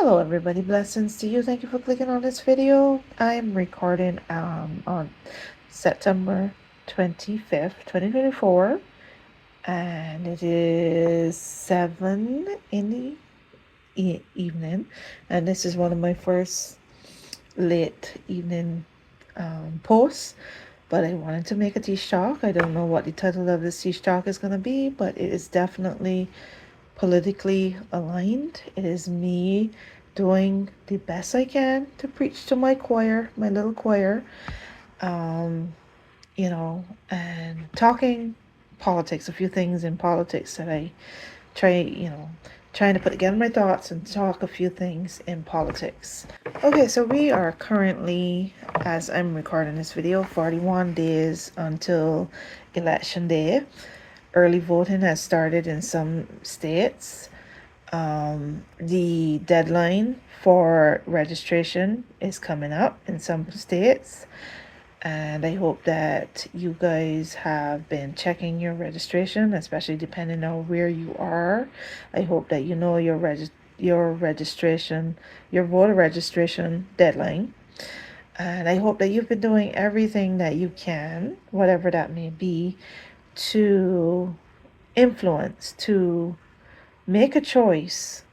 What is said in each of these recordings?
Hello everybody, blessings to you. Thank you for clicking on this video. I'm recording on September 25th, 2024, and it is 7 in the evening, and this is one of my first late evening posts, but I wanted to make a Tish Talk. I don't know what the title of this Tish Talk is going to be, but it is definitely politically aligned. It is me doing the best I can to preach to my choir, my little choir, um, and talking politics, a few things in politics that I trying to put together my thoughts and talk a few things in politics. Okay, so we are currently, as I'm recording this video, 41 days until election day. Early voting has started in some states. The deadline for registration is coming up in some states, and I hope that you guys have been checking your registration, especially depending on where you are. I hope that you know your registration, your voter registration deadline. And I hope that you've been doing everything that you can, whatever that may be, to influence, to make a choice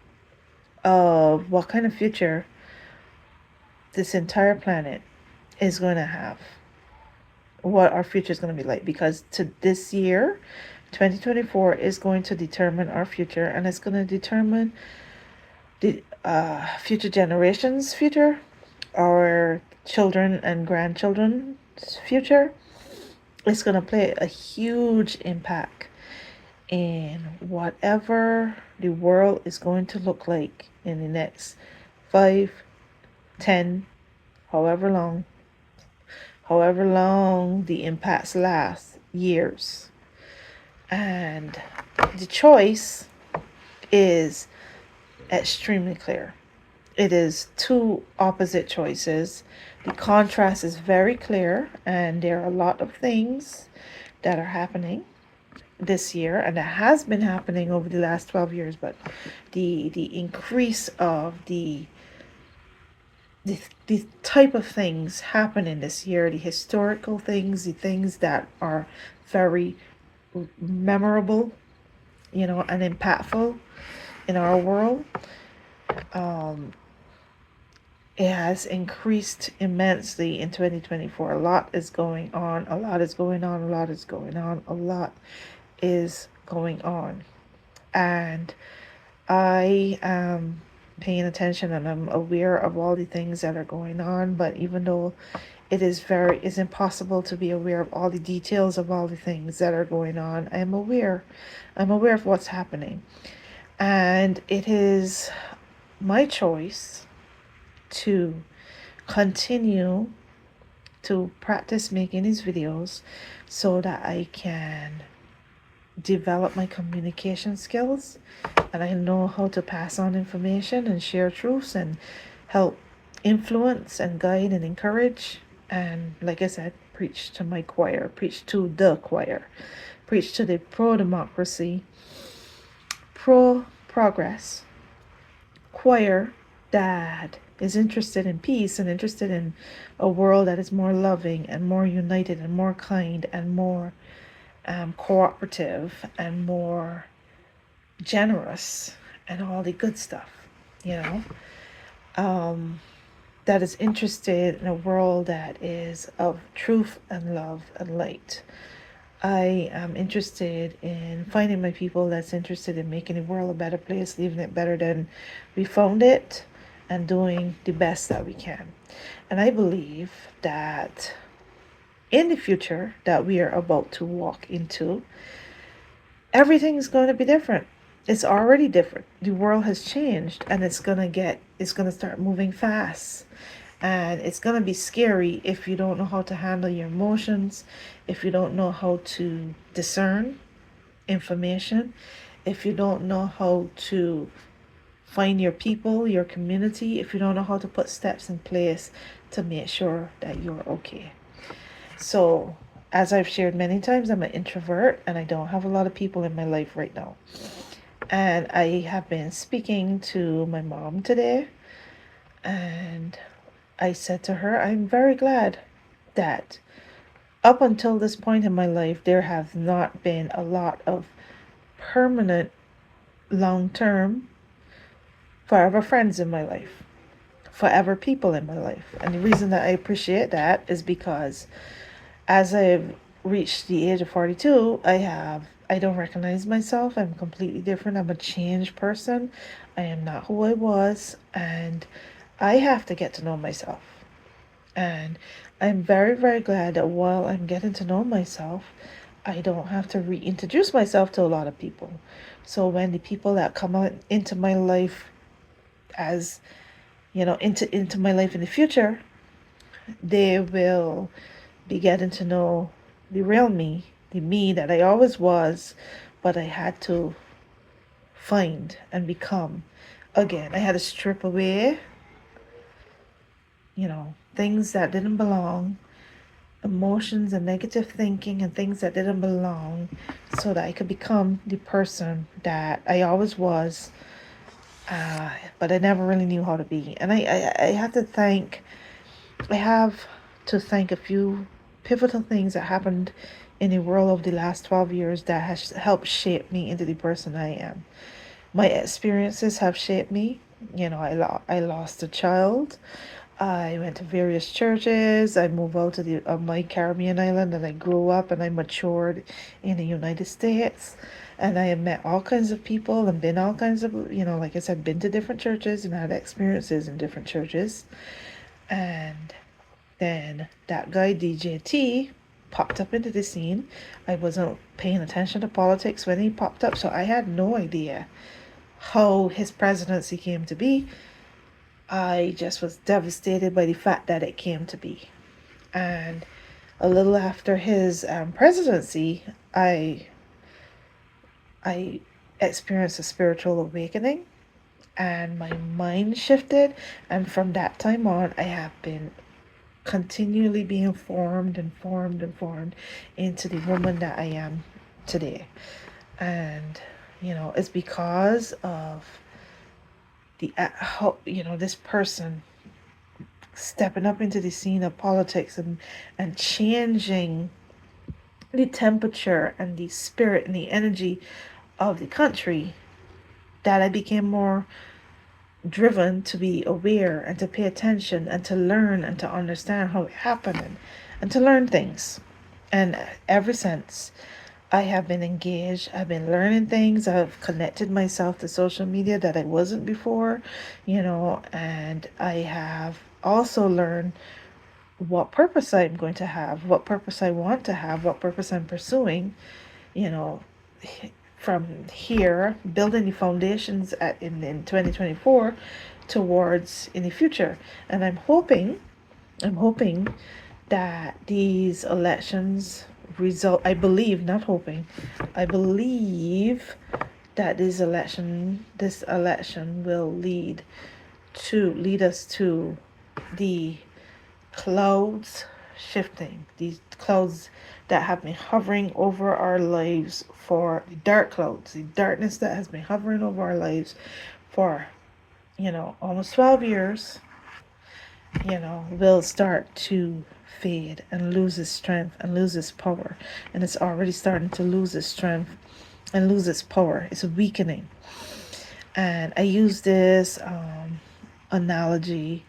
of what kind of future this entire planet is going to have, what our future is going to be like, because to this year 2024 is going to determine our future, and it's going to determine the future generations' future, our children and grandchildren's future. It's going to play a huge impact in whatever the world is going to look like in the next 5, 10, however long the impacts last, years. And the choice is extremely clear. It is two opposite choices. The contrast is very clear, and there are a lot of things that are happening this year, and that has been happening over the last 12 years, but the increase of the type of things happening this year, the historical things, the things that are very memorable, and impactful in our world, it has increased immensely in 2024. A lot is going on, a lot is going on, a lot is going on, a lot is going on. And I am paying attention, and I'm aware of all the things that are going on, but even though it's impossible to be aware of all the details of all the things that are going on, I'm aware of what's happening. And it is my choice to continue to practice making these videos so that I can develop my communication skills, and I know how to pass on information and share truths and help influence and guide and encourage, and, like I said, preach to my choir, preach to the choir, preach to the pro-democracy, pro-progress choir that is interested in peace and interested in a world that is more loving and more united and more kind and more cooperative and more generous and all the good stuff, that is interested in a world that is of truth and love and light. I am interested in finding my people that's interested in making the world a better place, leaving it better than we found it, and doing the best that we can. And I believe that in the future that we are about to walk into, everything is going to be different. It's already different. The world has changed, and it's going to start moving fast. And it's going to be scary if you don't know how to handle your emotions, if you don't know how to discern information, if you don't know how to find your people, your community, if you don't know how to put steps in place to make sure that you're okay. So, as I've shared many times, I'm an introvert and I don't have a lot of people in my life right now. And I have been speaking to my mom today, And I said to her, I'm very glad that up until this point in my life, there have not been a lot of permanent, long term, forever friends in my life, forever people in my life. And the reason that I appreciate that is because as I've reached the age of 42, I don't recognize myself. I'm completely different. I'm a changed person. I am not who I was, and I have to get to know myself. And I'm very, very glad that while I'm getting to know myself, I don't have to reintroduce myself to a lot of people. So when the people that come out into my life as, into my life in the future, they will be getting to know the real me, the me that I always was, but I had to find and become again. I had to strip away, things that didn't belong, emotions and negative thinking and things that didn't belong, so that I could become the person that I always was, but I never really knew how to be. And I have to thank a few pivotal things that happened in the world of the last 12 years that has helped shape me into the person I am. My experiences have shaped me. I lost a child. I went to various churches. I moved out to my Caribbean island, and I grew up and I matured in the United States. And I have met all kinds of people and been all kinds of, like I said, been to different churches and had experiences in different churches. And then that guy DJT popped up into the scene. I wasn't paying attention to politics when he popped up, so I had no idea how his presidency came to be. I just was devastated by the fact that it came to be. And a little after his presidency, I experienced a spiritual awakening, and my mind shifted. And from that time on, I have been continually being formed and formed and formed into the woman that I am today. And it's because of the how this person stepping up into the scene of politics and changing the temperature and the spirit and the energy of the country, that I became more driven to be aware and to pay attention and to learn and to understand how it happened, and to learn things. And ever since, I have been engaged. I've been learning things. I've connected myself to social media that I wasn't before, and I have also learned what purpose I'm going to have, what purpose I want to have, what purpose I'm pursuing, you know, from here, building the foundations in 2024 towards in the future. And I'm hoping that these elections result, I believe, not hoping, I believe that this election will lead us to the clouds shifting, these clouds that have been hovering over our lives, for the dark clouds, the darkness that has been hovering over our lives for almost 12 years, will start to fade and lose its strength and lose its power. And it's already starting to lose its strength and lose its power. It's weakening. And I use this analogy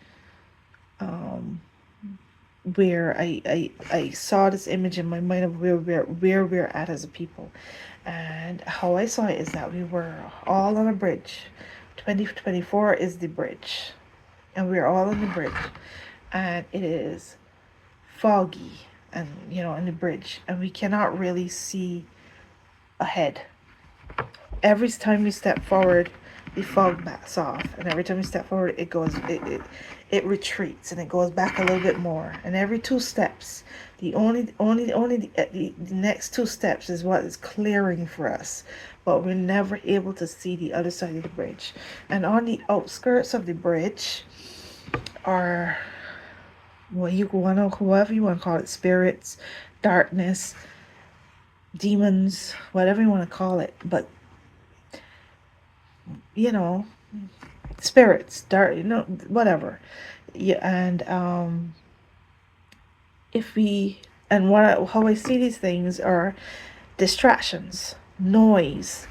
where I saw this image in my mind of where we're at as a people. And how I saw it is that we were all on a bridge. 2024 is the bridge. And we're all on the bridge. And it is foggy and on the bridge. And we cannot really see ahead. Every time we step forward, the fog backs off, and every time we step forward, it retreats and it goes back a little bit more. And every 2 steps, the next 2 steps is what is clearing for us, but we're never able to see the other side of the bridge. And on the outskirts of the bridge are whoever you want to call it, spirits, darkness, demons, whatever you want to call it. But spirits, dark, whatever. Yeah, and if we and how I see these things are distractions, noise,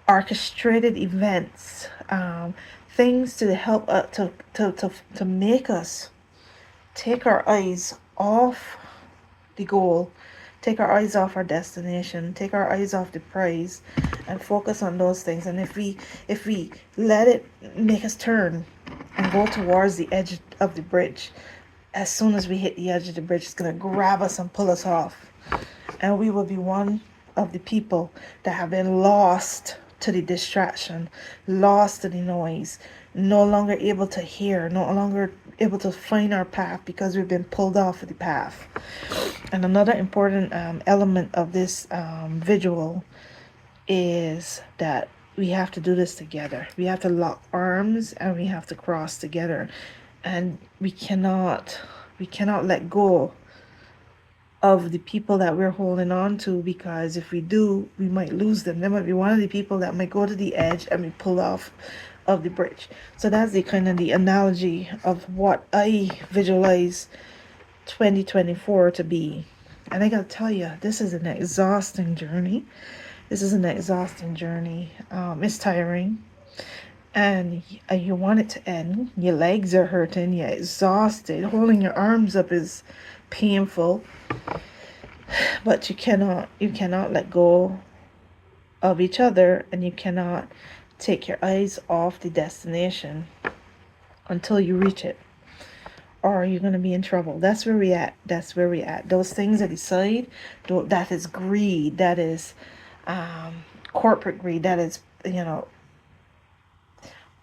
orchestrated events, things to help to make us take our eyes off the goal, take our eyes off our destination, take our eyes off the prize, and focus on those things. And if we let it make us turn and go towards the edge of the bridge, as soon as we hit the edge of the bridge, it's gonna grab us and pull us off, and we will be one of the people that have been lost to the distraction, lost to the noise, no longer able to hear, no longer able to find our path because we've been pulled off of the path. And another important element of this visual is that we have to do this together. We have to lock arms and we have to cross together. And we cannot let go of the people that we're holding on to, because if we do, we might lose them. They might be one of the people that might go to the edge and be pulled off of the bridge. So that's the kind of the analogy of what I visualize 2024 to be. And I gotta tell you, this is an exhausting journey. It's tiring, and you want it to end. Your legs are hurting, you're exhausted, holding your arms up is painful, but you cannot let go of each other, and you cannot take your eyes off the destination until you reach it, or you're going to be in trouble. That's where we at. Those things that decide, that is greed, that is corporate greed, that is,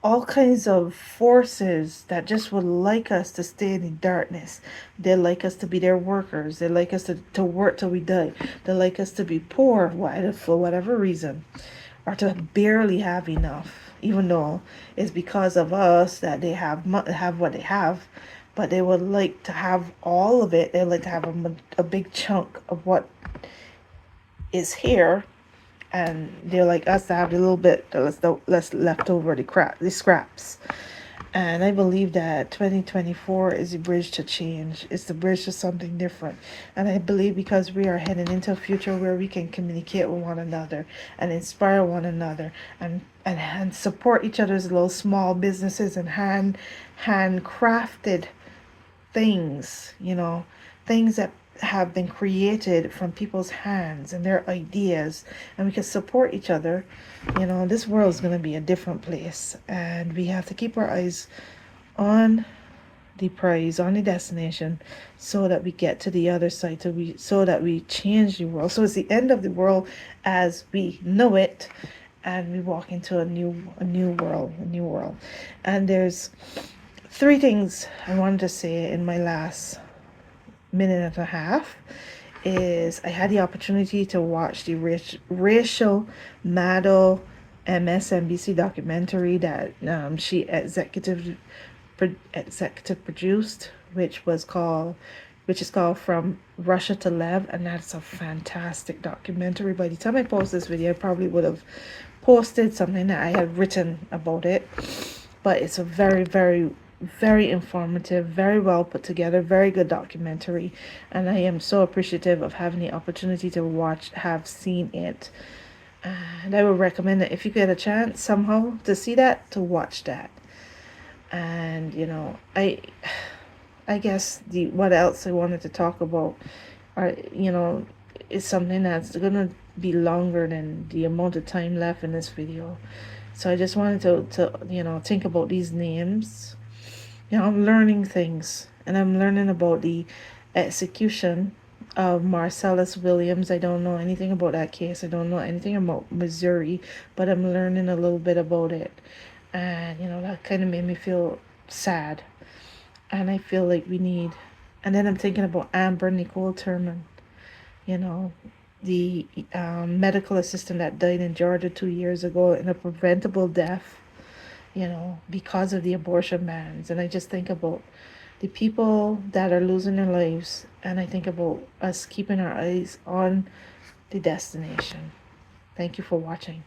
all kinds of forces that just would like us to stay in the darkness. They like us to be their workers. They like us to work till we die. They like us to be poor for whatever reason, or to barely have enough, even though it's because of us that they have what they have. But they would like to have all of it. They like to have a big chunk of what is here, and they're like us to have a little bit less left over, the scraps. And I believe that 2024 is a bridge to change. It's the bridge to something different. And I believe because we are heading into a future where we can communicate with one another and inspire one another, and support each other's little small businesses and handcrafted things, things that have been created from people's hands and their ideas, and we can support each other. This world is going to be a different place, and we have to keep our eyes on the prize, on the destination, so that we get to the other side, so that we change the world. So it's the end of the world as we know it, and we walk into a new world. And there's 3 things I wanted to say in my last minute and a half. Is I had the opportunity to watch the Rachel Maddow MSNBC documentary that she executive produced, which is called From Russia to Lev, and that's a fantastic documentary. By the time I post this video, I probably would have posted something that I had written about it, but it's a very, very, very informative, very well put together, very good documentary, and I am so appreciative of having the opportunity to have seen it. And I would recommend that if you get a chance somehow to see that, to watch that. And I guess what else I wanted to talk about is something that's gonna be longer than the amount of time left in this video. So I just wanted to think about these names. I'm learning things, and I'm learning about the execution of Marcellus Williams. I don't know anything about that case. I don't know anything about Missouri, but I'm learning a little bit about it. And, that kind of made me feel sad. And I feel like we need... And then I'm thinking about Amber Nicole Turman, the medical assistant that died in Georgia 2 years ago in a preventable death, because of the abortion bans. And I just think about the people that are losing their lives, and I think about us keeping our eyes on the destination. Thank you for watching.